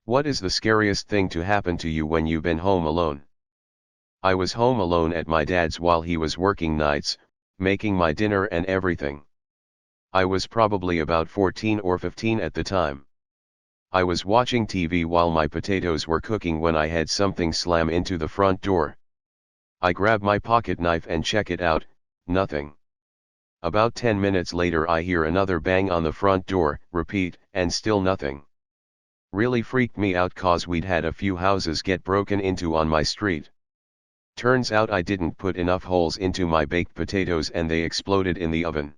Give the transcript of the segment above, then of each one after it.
What is the scariest thing to happen to you when you've been home alone? I was home alone at my dad's while he was working nights, making my dinner and everything. I was probably about 14 or 15 at the time. I was watching TV while my potatoes were cooking when I had something slam into the front door. I grab my pocket knife and check it out, nothing. About 10 minutes later I hear another bang on the front door, repeat, and still nothing. Really freaked me out cause we'd had a few houses get broken into on my street. Turns out I didn't put enough holes into my baked potatoes and they exploded in the oven.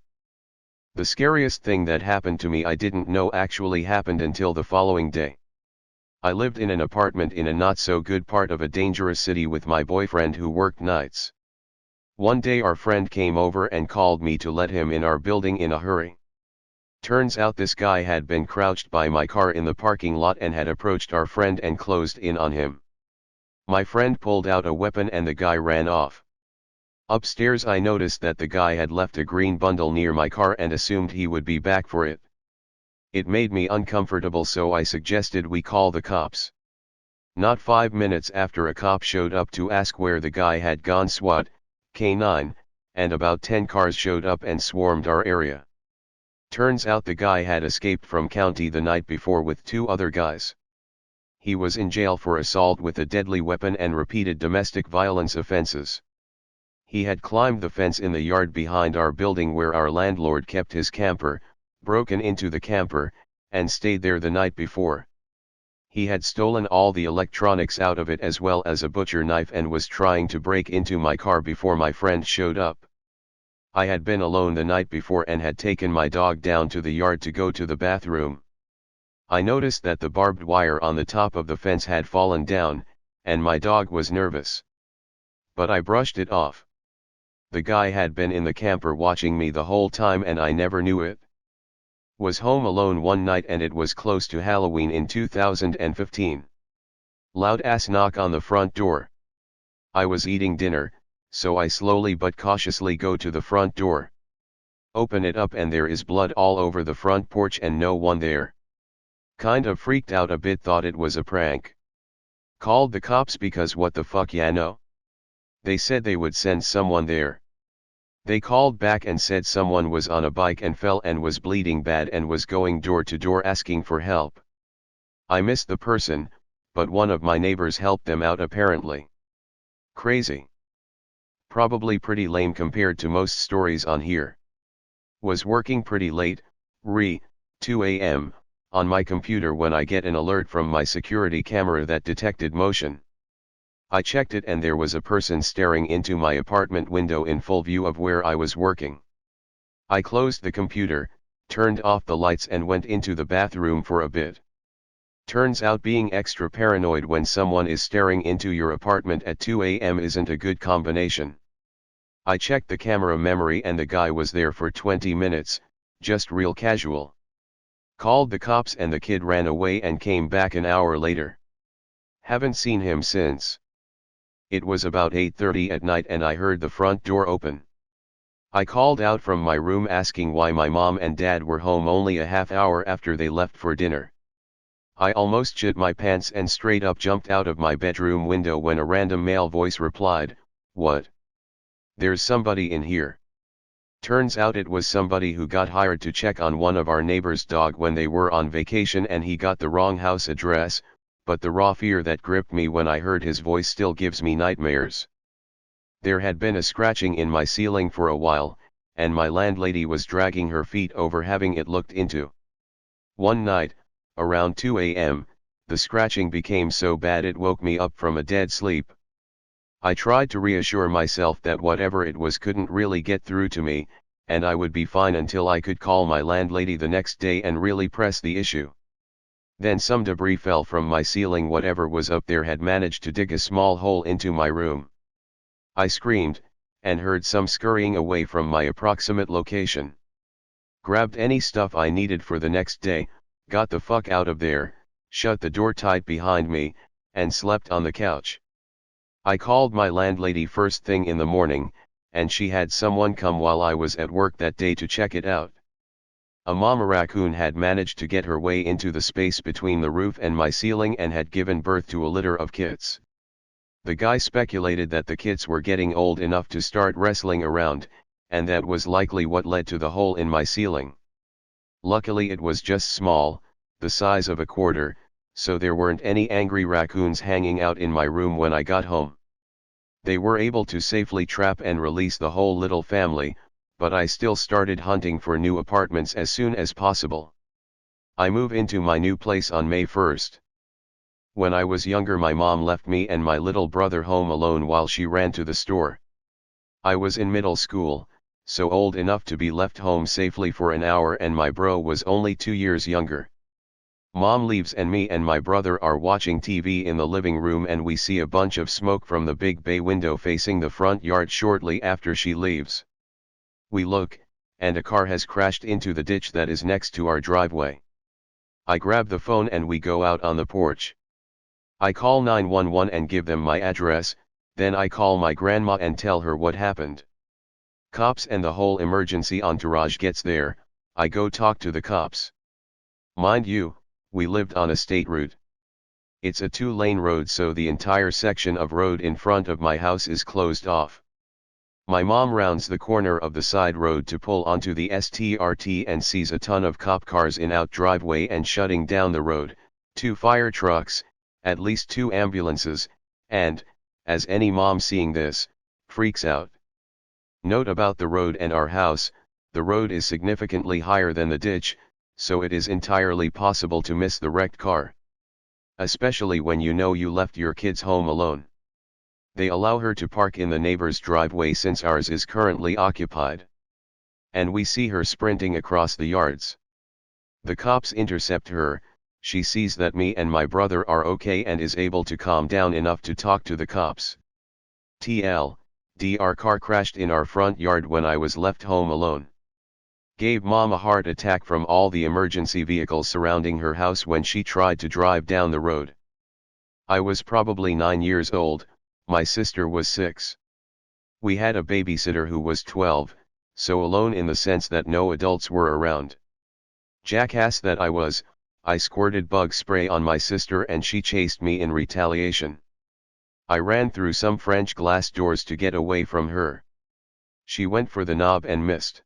The scariest thing that happened to me I didn't know actually happened until the following day. I lived in an apartment in a not so good part of a dangerous city with my boyfriend who worked nights. One day our friend came over and called me to let him in our building in a hurry. Turns out this guy had been crouched by my car in the parking lot and had approached our friend and closed in on him. My friend pulled out a weapon and the guy ran off. Upstairs I noticed that the guy had left a green bundle near my car and assumed he would be back for it. It made me uncomfortable so I suggested we call the cops. Not 5 minutes after a cop showed up to ask where the guy had gone. SWAT, K9, and about 10 cars showed up and swarmed our area. Turns out the guy had escaped from county the night before with 2 other guys. He was in jail for assault with a deadly weapon and repeated domestic violence offenses. He had climbed the fence in the yard behind our building where our landlord kept his camper, broken into the camper, and stayed there the night before. He had stolen all the electronics out of it as well as a butcher knife and was trying to break into my car before my friend showed up. I had been alone the night before and had taken my dog down to the yard to go to the bathroom. I noticed that the barbed wire on the top of the fence had fallen down, and my dog was nervous. But I brushed it off. The guy had been in the camper watching me the whole time and I never knew it. Was home alone one night and it was close to Halloween in 2015. Loud ass knock on the front door. I was eating dinner, so I slowly but cautiously go to the front door. Open it up and there is blood all over the front porch and no one there. Kind of freaked out a bit, thought it was a prank. Called the cops because what the fuck, yeah, no. They said they would send someone there. They called back and said someone was on a bike and fell and was bleeding bad and was going door to door asking for help. I missed the person, but one of my neighbors helped them out apparently. Crazy. Probably pretty lame compared to most stories on here. Was working pretty late, 2 a.m., on my computer when I get an alert from my security camera that detected motion. I checked it and there was a person staring into my apartment window in full view of where I was working. I closed the computer, turned off the lights and went into the bathroom for a bit. Turns out being extra paranoid when someone is staring into your apartment at 2 a.m. isn't a good combination. I checked the camera memory and the guy was there for 20 minutes, just real casual. Called the cops and the kid ran away and came back an hour later. Haven't seen him since. It was about 8:30 at night and I heard the front door open. I called out from my room asking why my mom and dad were home only a half hour after they left for dinner. I almost shit my pants and straight up jumped out of my bedroom window when a random male voice replied, "What? There's somebody in here." Turns out it was somebody who got hired to check on one of our neighbor's dog when they were on vacation and he got the wrong house address, but the raw fear that gripped me when I heard his voice still gives me nightmares. There had been a scratching in my ceiling for a while, and my landlady was dragging her feet over having it looked into. One night, around 2 a.m., the scratching became so bad it woke me up from a dead sleep. I tried to reassure myself that whatever it was couldn't really get through to me, and I would be fine until I could call my landlady the next day and really press the issue. Then some debris fell from my ceiling. Whatever was up there had managed to dig a small hole into my room. I screamed, and heard some scurrying away from my approximate location. Grabbed any stuff I needed for the next day, got the fuck out of there, shut the door tight behind me, and slept on the couch. I called my landlady first thing in the morning, and she had someone come while I was at work that day to check it out. A mama raccoon had managed to get her way into the space between the roof and my ceiling and had given birth to a litter of kits. The guy speculated that the kits were getting old enough to start wrestling around, and that was likely what led to the hole in my ceiling. Luckily it was just small, the size of a quarter, so there weren't any angry raccoons hanging out in my room when I got home. They were able to safely trap and release the whole little family, but I still started hunting for new apartments as soon as possible. I move into my new place on May 1st. When I was younger, my mom left me and my little brother home alone while she ran to the store. I was in middle school, so old enough to be left home safely for an hour, and my bro was only 2 years younger. Mom leaves and me and my brother are watching TV in the living room, and we see a bunch of smoke from the big bay window facing the front yard shortly after she leaves. We look, and a car has crashed into the ditch that is next to our driveway. I grab the phone and we go out on the porch. I call 911 and give them my address, then I call my grandma and tell her what happened. Cops and the whole emergency entourage gets there. I go talk to the cops. Mind you, we lived on a state route. It's a 2-lane road, so the entire section of road in front of my house is closed off. My mom rounds the corner of the side road to pull onto the STRT and sees a ton of cop cars in out driveway and shutting down the road, 2 fire trucks, at least 2 ambulances, and, as any mom seeing this, freaks out. Note about the road and our house: the road is significantly higher than the ditch, so it is entirely possible to miss the wrecked car. Especially when you know you left your kids home alone. They allow her to park in the neighbor's driveway since ours is currently occupied. And we see her sprinting across the yards. The cops intercept her. She sees that me and my brother are okay and is able to calm down enough to talk to the cops. Our car crashed in our front yard when I was left home alone. Gave mom a heart attack from all the emergency vehicles surrounding her house when she tried to drive down the road. I was probably 9 years old, my sister was 6. We had a babysitter who was 12, so alone in the sense that no adults were around. Jackass that I was, I squirted bug spray on my sister and she chased me in retaliation. I ran through some French glass doors to get away from her. She went for the knob and missed.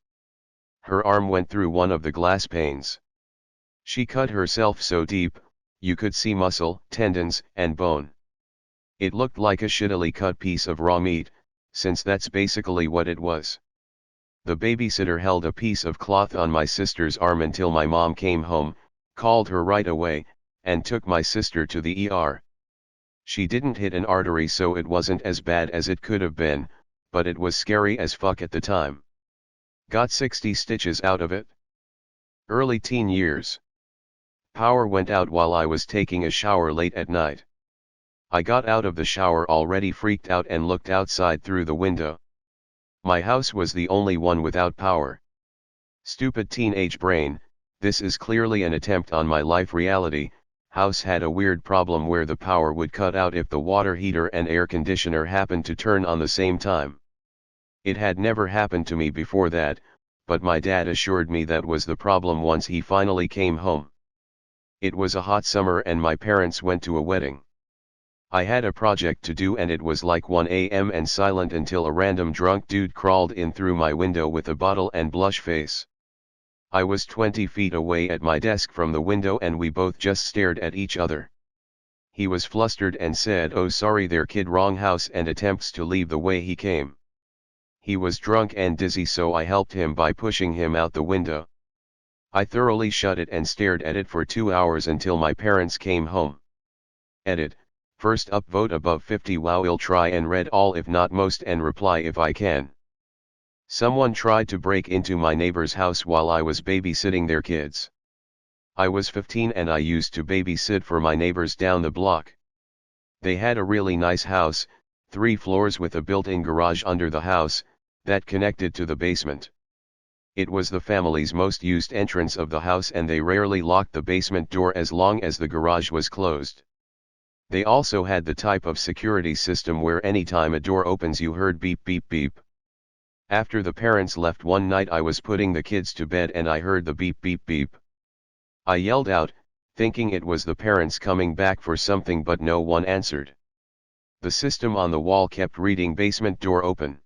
Her arm went through one of the glass panes. She cut herself so deep, you could see muscle, tendons, and bone. It looked like a shittily cut piece of raw meat, since that's basically what it was. The babysitter held a piece of cloth on my sister's arm until my mom came home, called her right away, and took my sister to the ER. She didn't hit an artery, so it wasn't as bad as it could have been, but it was scary as fuck at the time. Got 60 stitches out of it. Early teen years. Power went out while I was taking a shower late at night. I got out of the shower already freaked out and looked outside through the window. My house was the only one without power. Stupid teenage brain, this is clearly an attempt on my life reality. House had a weird problem where the power would cut out if the water heater and air conditioner happened to turn on the same time. It had never happened to me before that, but my dad assured me that was the problem once he finally came home. It was a hot summer and my parents went to a wedding. I had a project to do and it was like 1 a.m. and silent until a random drunk dude crawled in through my window with a bottle and blush face. I was 20 feet away at my desk from the window and we both just stared at each other. He was flustered and said, "Oh sorry there kid, wrong house," and attempts to leave the way he came. He was drunk and dizzy, so I helped him by pushing him out the window. I thoroughly shut it and stared at it for 2 hours until my parents came home. Edit. First upvote above 50. Wow, I'll try and read all if not most and reply if I can. Someone tried to break into my neighbor's house while I was babysitting their kids. I was 15 and I used to babysit for my neighbors down the block. They had a really nice house, 3 floors with a built-in garage under the house, that connected to the basement. It was the family's most used entrance of the house and they rarely locked the basement door as long as the garage was closed. They also had the type of security system where anytime a door opens you heard beep beep beep. After the parents left one night, I was putting the kids to bed and I heard the beep beep beep. I yelled out, thinking it was the parents coming back for something, but no one answered. The system on the wall kept reading basement door open.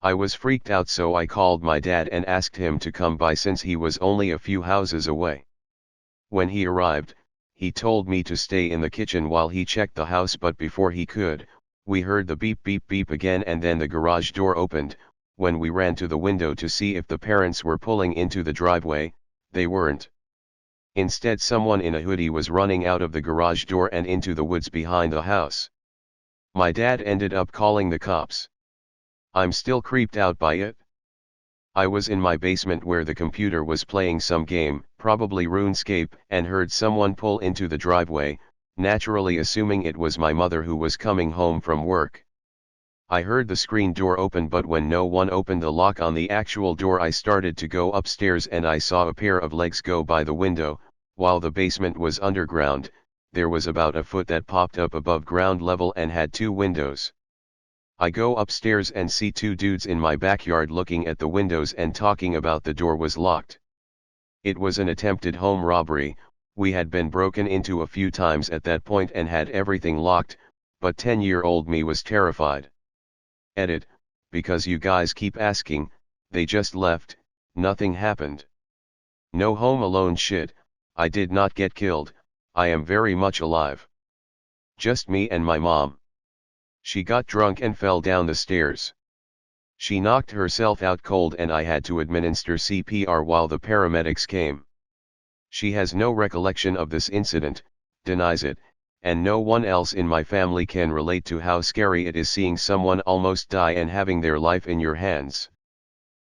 I was freaked out, so I called my dad and asked him to come by since he was only a few houses away. When he arrived, he told me to stay in the kitchen while he checked the house, but before he could, we heard the beep beep beep again, and then the garage door opened. When we ran to the window to see if the parents were pulling into the driveway, they weren't. Instead, someone in a hoodie was running out of the garage door and into the woods behind the house. My dad ended up calling the cops. I'm still creeped out by it. I was in my basement where the computer was playing some game, probably RuneScape, and heard someone pull into the driveway, naturally assuming it was my mother who was coming home from work. I heard the screen door open, but when no one opened the lock on the actual door, I started to go upstairs and I saw a pair of legs go by the window. While the basement was underground, there was about a foot that popped up above ground level and had two windows. I go upstairs and see two dudes in my backyard looking at the windows and talking about the door was locked. It was an attempted home robbery. We had been broken into a few times at that point and had everything locked, but 10-year-old me was terrified. Edit, because you guys keep asking, they just left, nothing happened. No Home Alone shit, I did not get killed, I am very much alive. Just me and my mom. She got drunk and fell down the stairs. She knocked herself out cold and I had to administer CPR while the paramedics came. She has no recollection of this incident, denies it, and no one else in my family can relate to how scary it is seeing someone almost die and having their life in your hands.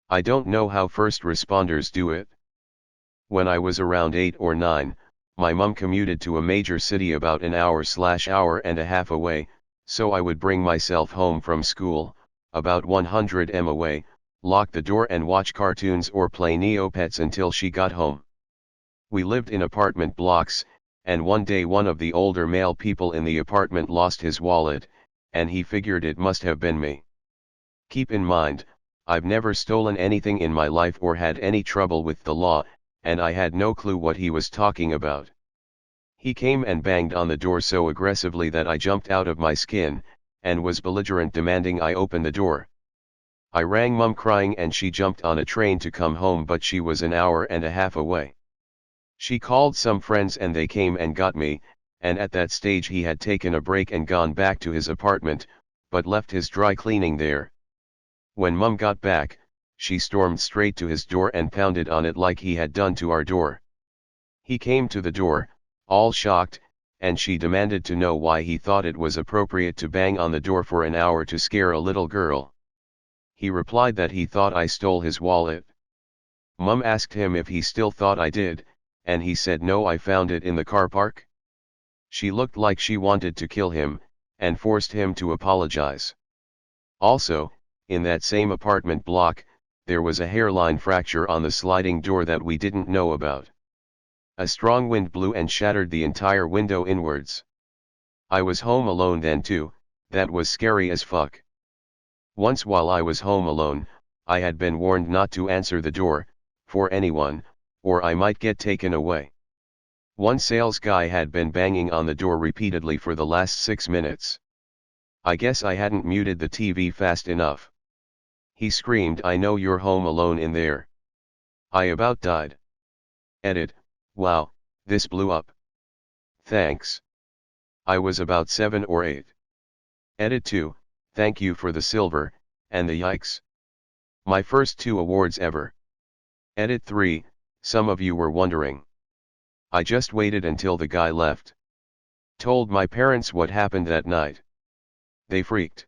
I don't know how first responders do it. When I was around 8 or 9, my mom commuted to a major city about an hour/hour and a half away, so I would bring myself home from school, about 100 m away, lock the door and watch cartoons or play Neopets until she got home. We lived in apartment blocks, and one day one of the older male people in the apartment lost his wallet, and he figured it must have been me. Keep in mind, I've never stolen anything in my life or had any trouble with the law, and I had no clue what he was talking about. He came and banged on the door so aggressively that I jumped out of my skin, and was belligerent, demanding I open the door. I rang Mum crying and she jumped on a train to come home, but she was an hour and a half away. She called some friends and they came and got me, and at that stage he had taken a break and gone back to his apartment, but left his dry cleaning there. When Mum got back, she stormed straight to his door and pounded on it like he had done to our door. He came to the door, all shocked, and she demanded to know why he thought it was appropriate to bang on the door for an hour to scare a little girl. He replied that he thought I stole his wallet. Mum asked him if he still thought I did, and he said no, I found it in the car park. She looked like she wanted to kill him, and forced him to apologize. Also, in that same apartment block, there was a hairline fracture on the sliding door that we didn't know about. A strong wind blew and shattered the entire window inwards. I was home alone then too, that was scary as fuck. Once while I was home alone, I had been warned not to answer the door, for anyone, or I might get taken away. One sales guy had been banging on the door repeatedly for the last 6 minutes. I guess I hadn't muted the TV fast enough. He screamed, "I know you're home alone in there." I about died. Edit, wow, this blew up. Thanks. I was about 7 or 8. Edit 2, thank you for the silver, and the yikes. My first 2 awards ever. Edit 3, some of you were wondering. I just waited until the guy left. Told my parents what happened that night. They freaked.